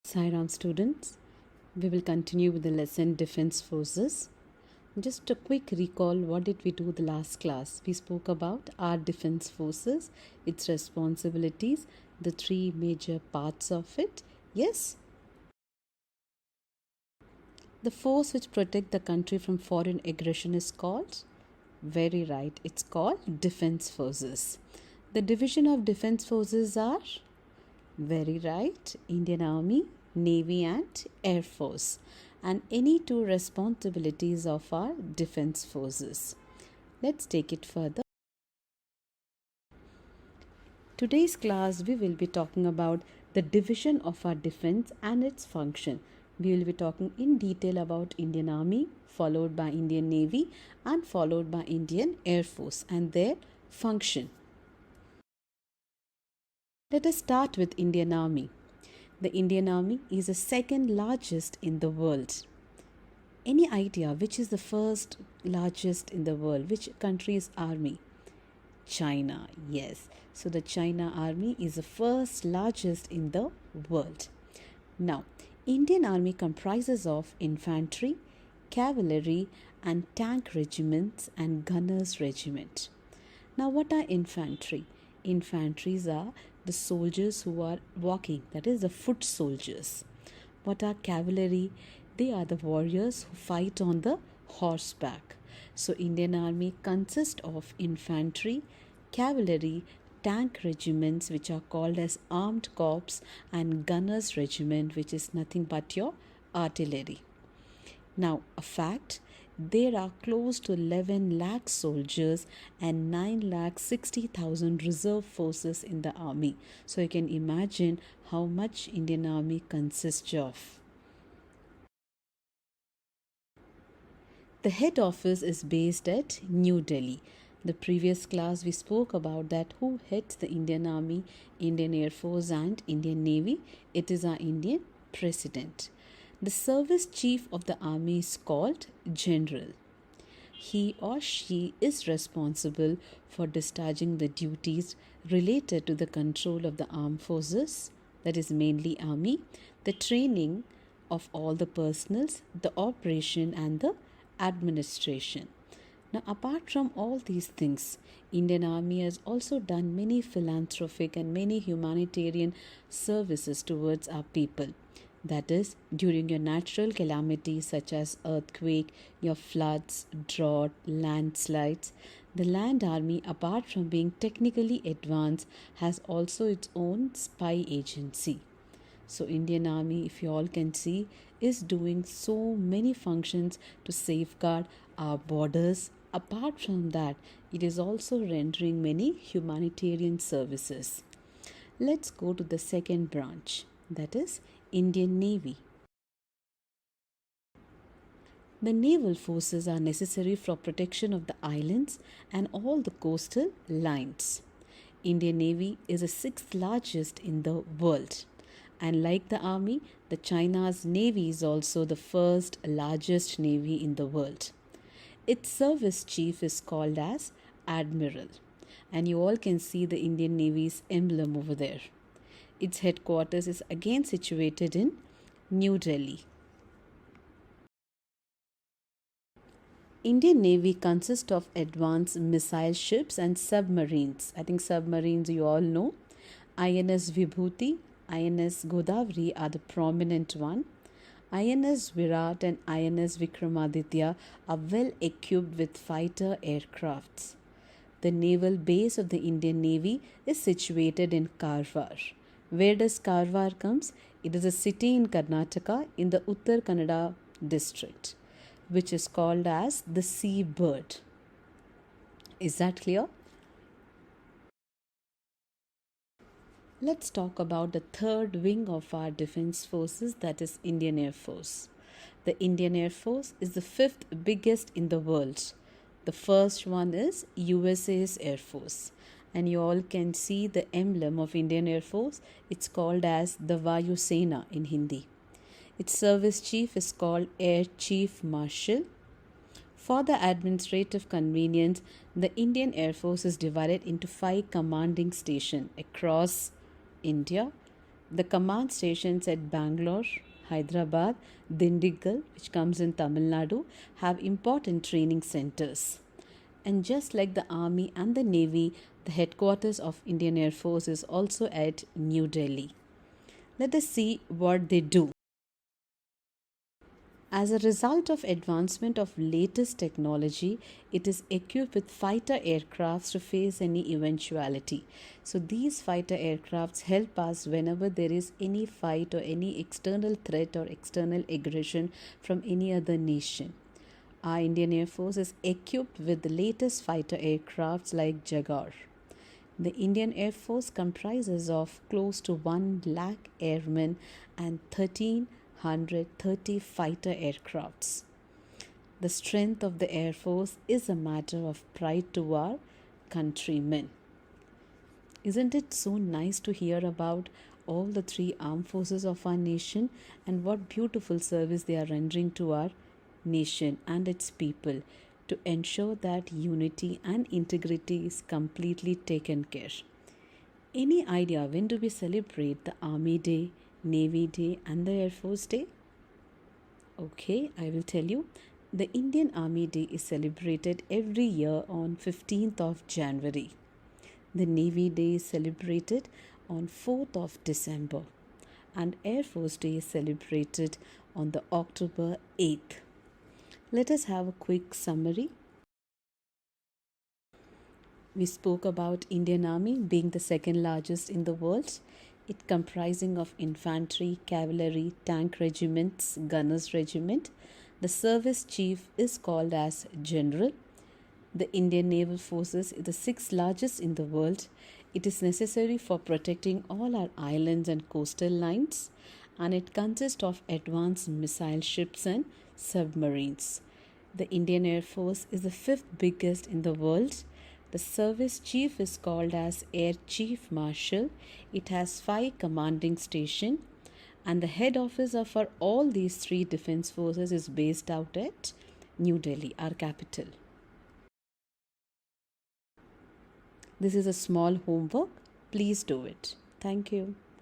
Sairam students, we will continue with the lesson Defense Forces. Just a quick recall, what did we do the last class? We spoke about our defense forces, its responsibilities, the three major parts of it. Yes, the force which protect the country from foreign aggression is called, very right, it's called defense forces. The division of defense forces are, very right, Indian Army, Navy and Air Force, and any two responsibilities of our defense forces. Let's take it further. Today's class we will be talking about the division of our defense and its function. We will be talking in detail about Indian Army, followed by Indian Navy and followed by Indian Air Force and their function. Let us start with Indian Army. The Indian Army is the second largest in the world. Any idea which is the first largest in the world? Which country's army? China, yes. So the China army is the first largest in the world. Now, Indian army comprises of infantry, cavalry and tank regiments and gunners regiment. Now, what are infantry? Infantries are the soldiers who are walking, that is the foot soldiers. What are cavalry? They are the warriors who fight on the horseback. So Indian army consists of infantry, cavalry, tank regiments which are called as armed corps and gunners regiment which is nothing but your artillery. Now a fact, there are close to 11 lakh soldiers and 9 lakh 60,000 reserve forces in the army. So you can imagine how much Indian army consists of. The head office is based at New Delhi. The previous class we spoke about that who heads the Indian Army, Indian Air Force and Indian Navy. It is our Indian President. The service chief of the army is called General. He or she is responsible for discharging the duties related to the control of the armed forces, that is mainly army, the training of all the personals, the operation and the administration. Now, apart from all these things, Indian Army has also done many philanthropic and many humanitarian services towards our people. That is, during your natural calamities such as earthquake, your floods, drought, landslides, the Land Army, apart from being technically advanced, has also its own spy agency. So Indian Army, if you all can see, is doing so many functions to safeguard our borders. Apart from that, it is also rendering many humanitarian services. Let's go to the second branch, that is Indian Navy. The naval forces are necessary for protection of the islands and all the coastal lines. Indian Navy is the sixth largest in the world. And like the army, the China's navy is also the first largest navy in the world. Its service chief is called as Admiral. And you all can see the Indian Navy's emblem over there. Its headquarters is again situated in New Delhi. Indian Navy consists of advanced missile ships and submarines. I think submarines you all know. INS Vibhuti, INS Godavari are the prominent one. INS Virat and INS Vikramaditya are well equipped with fighter aircrafts. The naval base of the Indian Navy is situated in Karwar. Where does Karwar comes? It is a city in Karnataka in the Uttar Kannada district, which is called as the Sea Bird. Is that clear? Let's talk about the third wing of our defense forces, that is Indian Air Force. The Indian Air Force is the fifth biggest in the world. The first one is USA's Air Force. And you all can see the emblem of Indian Air Force. It's called as the Vayu Sena in Hindi. Its service chief is called Air Chief Marshal. For the administrative convenience, the Indian Air Force is divided into 5 commanding stations across India. The command stations at Bangalore, Hyderabad, Dindigul, which comes in Tamil Nadu, have important training centers. And just like the Army and the Navy, the headquarters of Indian Air Force is also at New Delhi. Let us see what they do. As a result of advancement of latest technology, it is equipped with fighter aircrafts to face any eventuality. So these fighter aircrafts help us whenever there is any fight or any external threat or external aggression from any other nation. Our Indian Air Force is equipped with the latest fighter aircrafts like Jaguar. The Indian Air Force comprises of close to 1 lakh airmen and 1330 fighter aircrafts. The strength of the Air Force is a matter of pride to our countrymen. Isn't it so nice to hear about all the three armed forces of our nation and what beautiful service they are rendering to our nation and its people to ensure that unity and integrity is completely taken care. Any idea when do we celebrate the Army Day, Navy Day and the Air Force Day? Okay, I will tell you. The Indian Army Day is celebrated every year on 15th of January. The Navy Day is celebrated on 4th of December and Air Force Day is celebrated on the October 8th. Let us have a quick summary. We spoke about Indian Army being the second largest in the world. It comprising of infantry, cavalry, tank regiments, gunners regiment. The service chief is called as general. The Indian Naval Forces is the sixth largest in the world. It is necessary for protecting all our islands and coastal lines, and it consists of advanced missile ships and submarines. The Indian Air Force is the fifth biggest in the world. The service chief is called as Air Chief Marshal. It has 5 commanding stations, and the head office of all these three defense forces is based out at New Delhi, our capital. This is a small homework. Please do it. Thank you.